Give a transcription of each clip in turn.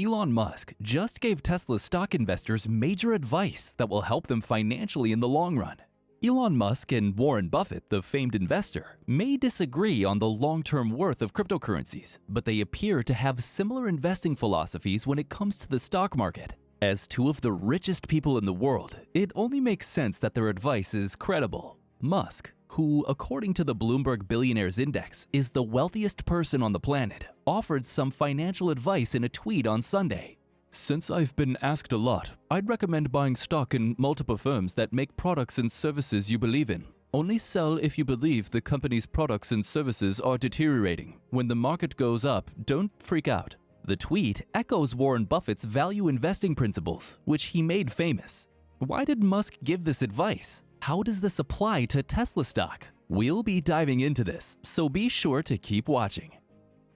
Elon Musk just gave Tesla stock investors major advice that will help them financially in the long run. Elon Musk and Warren Buffett, the famed investor, may disagree on the long-term worth of cryptocurrencies, but they appear to have similar investing philosophies when it comes to the stock market. As two of the richest people in the world, it only makes sense that their advice is credible. Musk, who, according to the Bloomberg Billionaires Index, is the wealthiest person on the planet, offered some financial advice in a tweet on Sunday. "Since I've been asked a lot, I'd recommend buying stock in multiple firms that make products and services you believe in. Only sell if you believe the company's products and services are deteriorating. When the market goes up, don't freak out." The tweet echoes Warren Buffett's value investing principles, which he made famous. Why did Musk give this advice? How does this apply to Tesla stock? We'll be diving into this, so be sure to keep watching.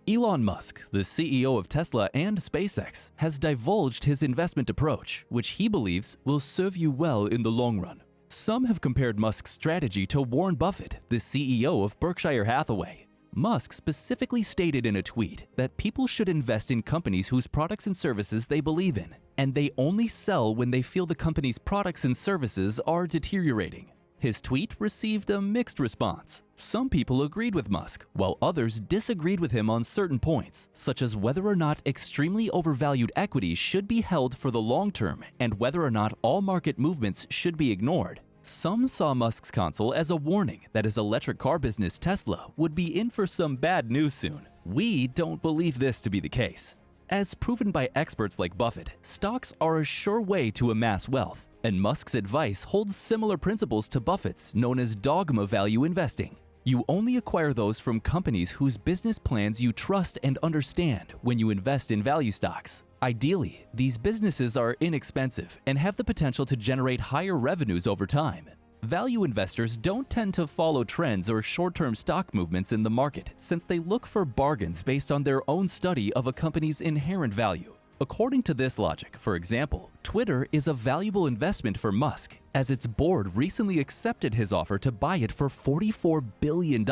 Elon Musk, the CEO of Tesla and SpaceX, has divulged his investment approach, which he believes will serve you well in the long run. Some have compared Musk's strategy to Warren Buffett, the CEO of Berkshire Hathaway. Musk specifically stated in a tweet that people should invest in companies whose products and services they believe in, and they only sell when they feel the company's products and services are deteriorating. His tweet received a mixed response. Some people agreed with Musk, while others disagreed with him on certain points, such as whether or not extremely overvalued equities should be held for the long term and whether or not all market movements should be ignored. Some saw Musk's counsel as a warning that his electric car business Tesla would be in for some bad news soon. We don't believe this to be the case. As proven by experts like Buffett, stocks are a sure way to amass wealth, and Musk's advice holds similar principles to Buffett's, known as dogma value investing. You only acquire those from companies whose business plans you trust and understand when you invest in value stocks. Ideally, these businesses are inexpensive and have the potential to generate higher revenues over time. Value investors don't tend to follow trends or short-term stock movements in the market since they look for bargains based on their own study of a company's inherent value. According to this logic, for example, Twitter is a valuable investment for Musk, as its board recently accepted his offer to buy it for $44 billion.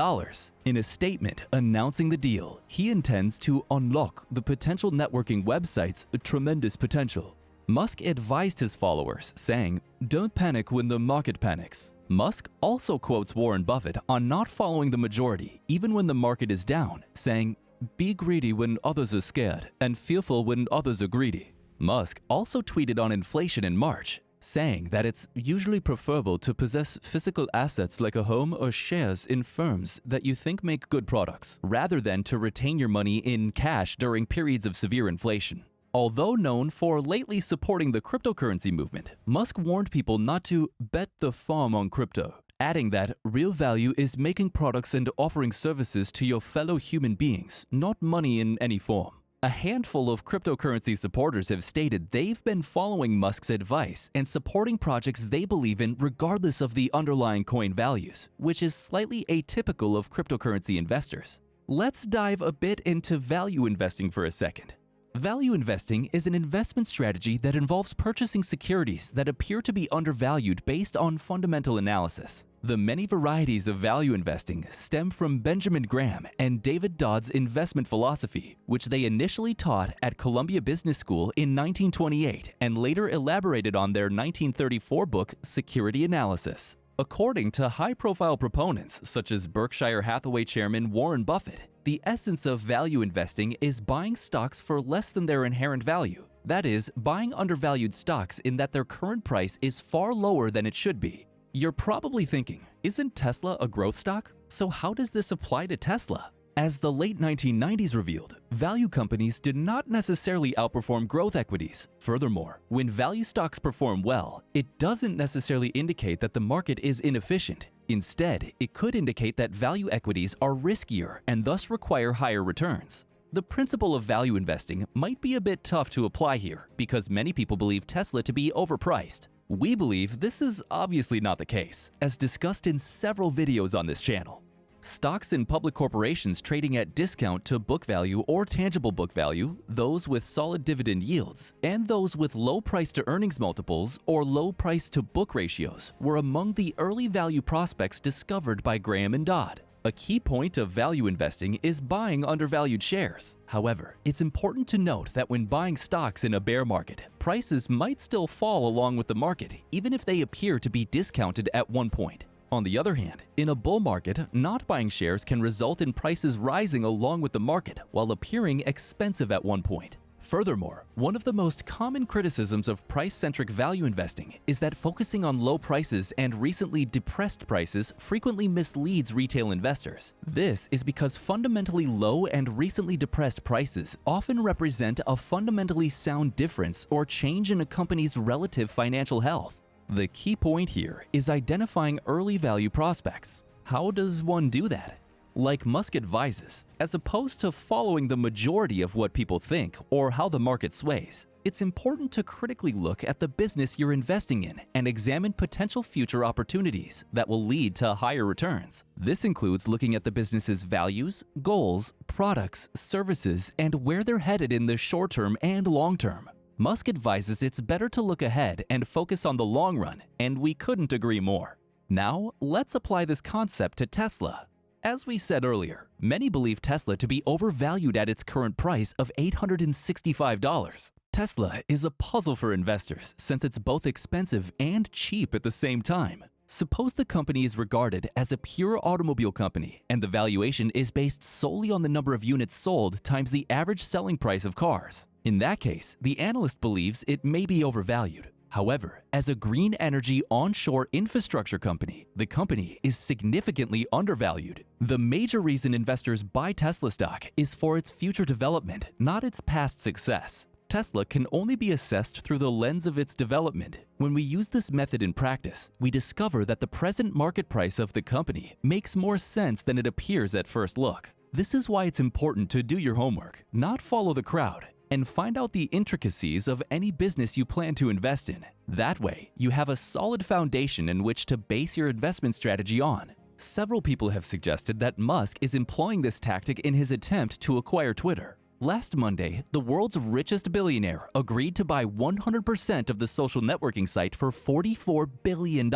In a statement announcing the deal, he intends to unlock the potential networking website's tremendous potential. Musk advised his followers, saying, "Don't panic when the market panics." Musk also quotes Warren Buffett on not following the majority, even when the market is down, saying, "Be greedy when others are scared, and fearful when others are greedy." Musk also tweeted on inflation in March, saying that it's usually preferable to possess physical assets like a home or shares in firms that you think make good products, rather than to retain your money in cash during periods of severe inflation. Although known for lately supporting the cryptocurrency movement, Musk warned people not to bet the farm on crypto, adding that real value is making products and offering services to your fellow human beings, not money in any form. A handful of cryptocurrency supporters have stated they've been following Musk's advice and supporting projects they believe in regardless of the underlying coin values, which is slightly atypical of cryptocurrency investors. Let's dive a bit into value investing for a second. Value investing is an investment strategy that involves purchasing securities that appear to be undervalued based on fundamental analysis. The many varieties of value investing stem from Benjamin Graham and David Dodd's investment philosophy, which they initially taught at Columbia Business School in 1928 and later elaborated on their 1934 book, Security Analysis. According to high-profile proponents such as Berkshire Hathaway chairman Warren Buffett, the essence of value investing is buying stocks for less than their inherent value. That is, buying undervalued stocks in that their current price is far lower than it should be. You're probably thinking, isn't Tesla a growth stock? So how does this apply to Tesla? As the late 1990s revealed, value companies did not necessarily outperform growth equities. Furthermore, when value stocks perform well, it doesn't necessarily indicate that the market is inefficient. Instead, it could indicate that value equities are riskier and thus require higher returns. The principle of value investing might be a bit tough to apply here because many people believe Tesla to be overpriced. We believe this is obviously not the case, as discussed in several videos on this channel. Stocks in public corporations trading at discount to book value or tangible book value, those with solid dividend yields, and those with low price to earnings multiples or low price to book ratios were among the early value prospects discovered by Graham and Dodd. A key point of value investing is buying undervalued shares. However, it's important to note that when buying stocks in a bear market, prices might still fall along with the market, even if they appear to be discounted at one point. On the other hand, in a bull market, not buying shares can result in prices rising along with the market while appearing expensive at one point. Furthermore, one of the most common criticisms of price-centric value investing is that focusing on low prices and recently depressed prices frequently misleads retail investors. This is because fundamentally low and recently depressed prices often represent a fundamentally sound difference or change in a company's relative financial health. The key point here is identifying early value prospects. How does one do that? Like Musk advises, as opposed to following the majority of what people think or how the market sways, it's important to critically look at the business you're investing in and examine potential future opportunities that will lead to higher returns. This includes looking at the business's values, goals, products, services, and where they're headed in the short term and long term. Musk advises it's better to look ahead and focus on the long run, and we couldn't agree more. Now, let's apply this concept to Tesla. As we said earlier, many believe Tesla to be overvalued at its current price of $865. Tesla is a puzzle for investors since it's both expensive and cheap at the same time. Suppose the company is regarded as a pure automobile company and the valuation is based solely on the number of units sold times the average selling price of cars. In that case, the analyst believes it may be overvalued. However, as a green energy onshore infrastructure company, the company is significantly undervalued. The major reason investors buy Tesla stock is for its future development, not its past success. Tesla can only be assessed through the lens of its development. When we use this method in practice, we discover that the present market price of the company makes more sense than it appears at first look. This is why it's important to do your homework, not follow the crowd, and find out the intricacies of any business you plan to invest in. That way, you have a solid foundation in which to base your investment strategy on. Several people have suggested that Musk is employing this tactic in his attempt to acquire Twitter. Last Monday, the world's richest billionaire agreed to buy 100% of the social networking site for $44 billion.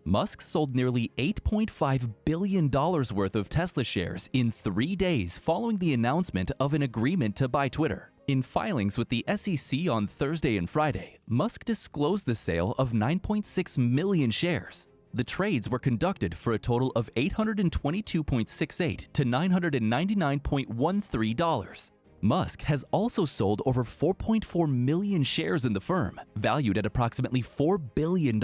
Musk sold nearly $8.5 billion worth of Tesla shares in 3 days following the announcement of an agreement to buy Twitter. In filings with the SEC on Thursday and Friday, Musk disclosed the sale of 9.6 million shares. The trades were conducted for a total of $822.68 to $999.13. Musk has also sold over 4.4 million shares in the firm, valued at approximately $4 billion.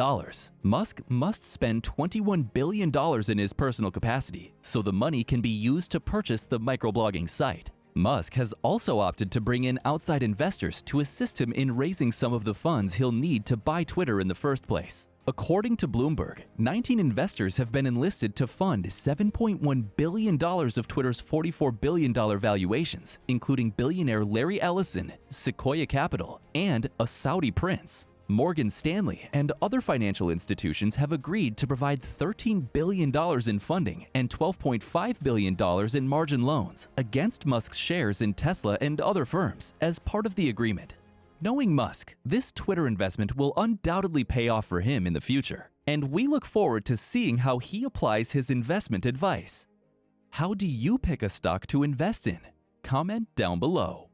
Musk must spend $21 billion in his personal capacity, so the money can be used to purchase the microblogging site. Musk has also opted to bring in outside investors to assist him in raising some of the funds he'll need to buy Twitter in the first place. According to Bloomberg, 19 investors have been enlisted to fund $7.1 billion of Twitter's $44 billion valuations, including billionaire Larry Ellison, Sequoia Capital, and a Saudi prince. Morgan Stanley and other financial institutions have agreed to provide $13 billion in funding and $12.5 billion in margin loans against Musk's shares in Tesla and other firms as part of the agreement. Knowing Musk, this Twitter investment will undoubtedly pay off for him in the future, and we look forward to seeing how he applies his investment advice. How do you pick a stock to invest in? Comment down below.